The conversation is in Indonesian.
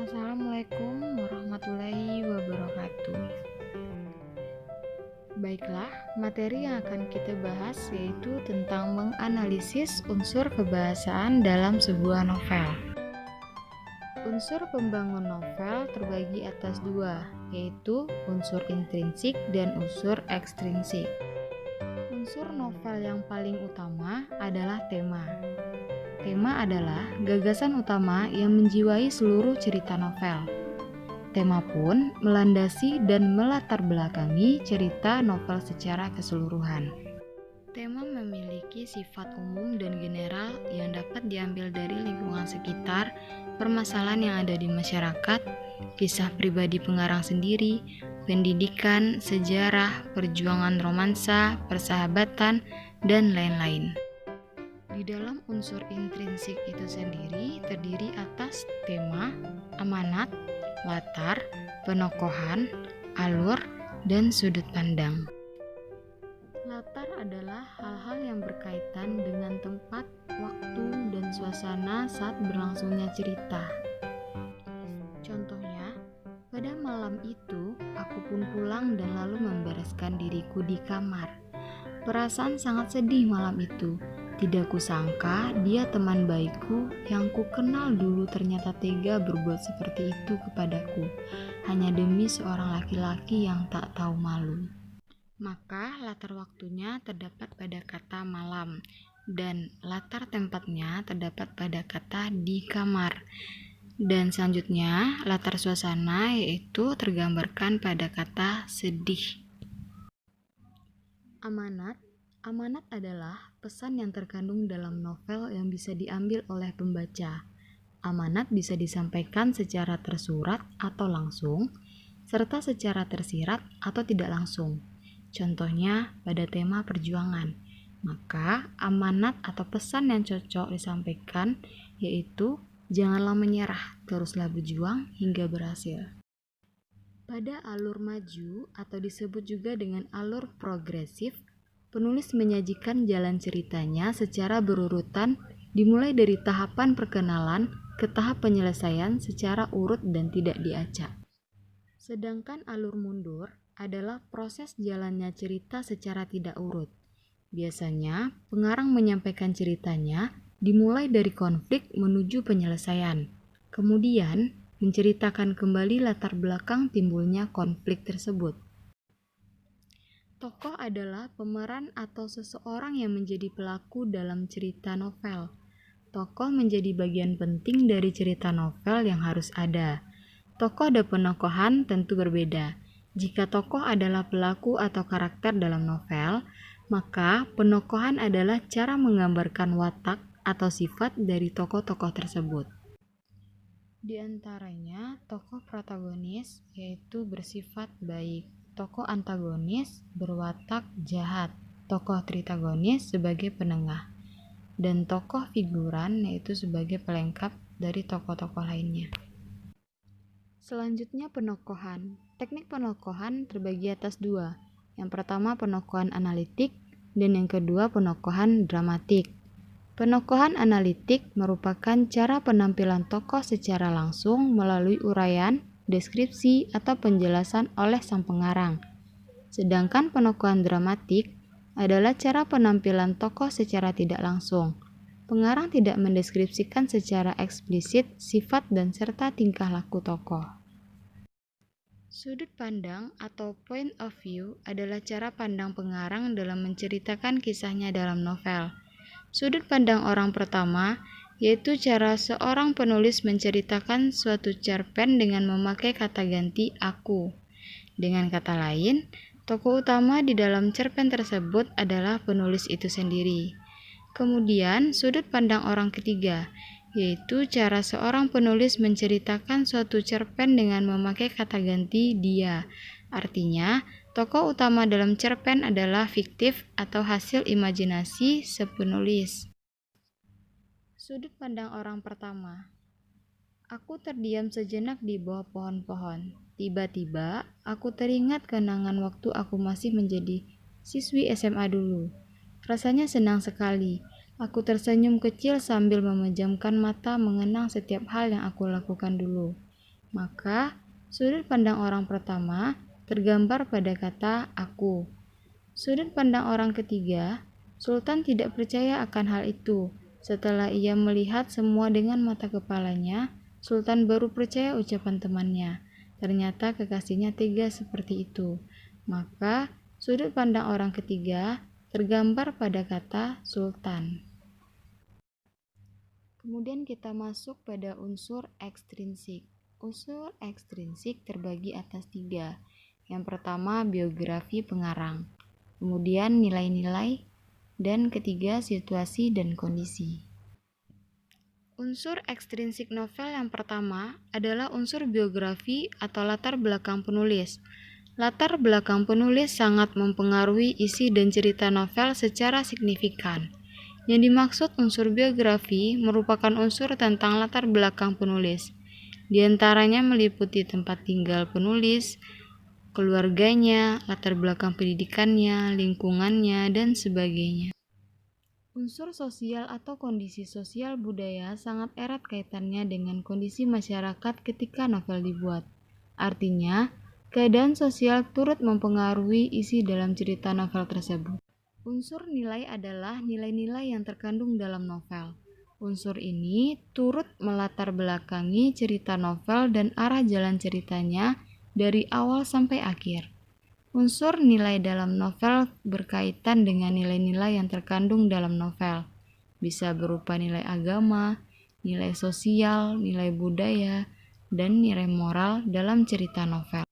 Assalamualaikum warahmatullahi wabarakatuh. Baiklah, materi yang akan kita bahas yaitu tentang menganalisis unsur kebahasaan dalam sebuah novel. Unsur pembangun novel terbagi atas dua, yaitu unsur intrinsik dan unsur ekstrinsik. Unsur novel yang paling utama adalah tema. Tema adalah gagasan utama yang menjiwai seluruh cerita novel. Tema pun melandasi dan melatar belakangi cerita novel secara keseluruhan. Tema memiliki sifat umum dan general yang dapat diambil dari lingkungan sekitar, permasalahan yang ada di masyarakat, kisah pribadi pengarang sendiri, pendidikan, sejarah, perjuangan romansa, persahabatan, dan lain-lain. Di dalam unsur intrinsik itu sendiri terdiri atas tema, amanat, latar, penokohan, alur, dan sudut pandang. Latar adalah hal-hal yang berkaitan dengan tempat, waktu, dan suasana saat berlangsungnya cerita. Contohnya, pada malam itu aku pun pulang dan lalu membereskan diriku di kamar. Perasaan sangat sedih malam itu. Tidak kusangka dia teman baikku yang ku kenal dulu ternyata tega berbuat seperti itu kepadaku, hanya demi seorang laki-laki yang tak tahu malu. Maka latar waktunya terdapat pada kata malam, dan latar tempatnya terdapat pada kata di kamar. Dan selanjutnya latar suasana yaitu tergambarkan pada kata sedih. Amanat adalah pesan yang terkandung dalam novel yang bisa diambil oleh pembaca. Amanat bisa disampaikan secara tersurat atau langsung, serta secara tersirat atau tidak langsung. Contohnya pada tema perjuangan. Maka amanat atau pesan yang cocok disampaikan yaitu janganlah menyerah, teruslah berjuang hingga berhasil. Pada alur maju atau disebut juga dengan alur progresif, penulis menyajikan jalan ceritanya secara berurutan dimulai dari tahapan perkenalan ke tahap penyelesaian secara urut dan tidak diacak. Sedangkan alur mundur adalah proses jalannya cerita secara tidak urut. Biasanya, pengarang menyampaikan ceritanya dimulai dari konflik menuju penyelesaian. Kemudian, menceritakan kembali latar belakang timbulnya konflik tersebut. Tokoh adalah pemeran atau seseorang yang menjadi pelaku dalam cerita novel. Tokoh menjadi bagian penting dari cerita novel yang harus ada. Tokoh dan penokohan tentu berbeda. Jika tokoh adalah pelaku atau karakter dalam novel, maka penokohan adalah cara menggambarkan watak atau sifat dari tokoh-tokoh tersebut. Di antaranya, tokoh protagonis yaitu bersifat baik. Tokoh antagonis berwatak jahat, tokoh tritagonis sebagai penengah, dan tokoh figuran yaitu sebagai pelengkap dari tokoh-tokoh lainnya. Selanjutnya penokohan. Teknik penokohan terbagi atas dua. Yang pertama penokohan analitik dan yang kedua penokohan dramatik. Penokohan analitik merupakan cara penampilan tokoh secara langsung melalui uraian, deskripsi, atau penjelasan oleh sang pengarang. Sedangkan penokohan dramatik adalah cara penampilan tokoh secara tidak langsung. Pengarang tidak mendeskripsikan secara eksplisit sifat dan serta tingkah laku tokoh. Sudut pandang atau point of view adalah cara pandang pengarang dalam menceritakan kisahnya dalam novel. Sudut pandang orang pertama yaitu cara seorang penulis menceritakan suatu cerpen dengan memakai kata ganti aku. Dengan kata lain, tokoh utama di dalam cerpen tersebut adalah penulis itu sendiri. Kemudian, sudut pandang orang ketiga, yaitu cara seorang penulis menceritakan suatu cerpen dengan memakai kata ganti dia. Artinya, tokoh utama dalam cerpen adalah fiktif atau hasil imajinasi si penulis. Sudut pandang orang pertama. Aku terdiam sejenak di bawah pohon-pohon. Tiba-tiba, aku teringat kenangan waktu aku masih menjadi siswi SMA dulu. Rasanya senang sekali. Aku tersenyum kecil sambil memejamkan mata mengenang setiap hal yang aku lakukan dulu. Maka, sudut pandang orang pertama tergambar pada kata aku. Sudut pandang orang ketiga, Sultan tidak percaya akan hal itu. Setelah ia melihat semua dengan mata kepalanya, Sultan baru percaya ucapan temannya. Ternyata kekasihnya tega seperti itu. Maka, sudut pandang orang ketiga tergambar pada kata Sultan. Kemudian kita masuk pada unsur ekstrinsik. Unsur ekstrinsik terbagi atas 3. Yang pertama, biografi pengarang. Kemudian nilai-nilai, dan ketiga situasi dan kondisi. Unsur ekstrinsik novel yang pertama adalah unsur biografi atau latar belakang penulis. Latar belakang penulis sangat mempengaruhi isi dan cerita novel secara signifikan. Yang dimaksud unsur biografi merupakan unsur tentang latar belakang penulis. Di antaranya meliputi tempat tinggal penulis, keluarganya, latar belakang pendidikannya, lingkungannya, dan sebagainya. Unsur sosial atau kondisi sosial budaya sangat erat kaitannya dengan kondisi masyarakat ketika novel dibuat. Artinya, keadaan sosial turut mempengaruhi isi dalam cerita novel tersebut. Unsur nilai adalah nilai-nilai yang terkandung dalam novel. Unsur ini turut melatar belakangi cerita novel dan arah jalan ceritanya dari awal sampai akhir. Unsur nilai dalam novel berkaitan dengan nilai-nilai yang terkandung dalam novel. Bisa berupa nilai agama, nilai sosial, nilai budaya, dan nilai moral dalam cerita novel.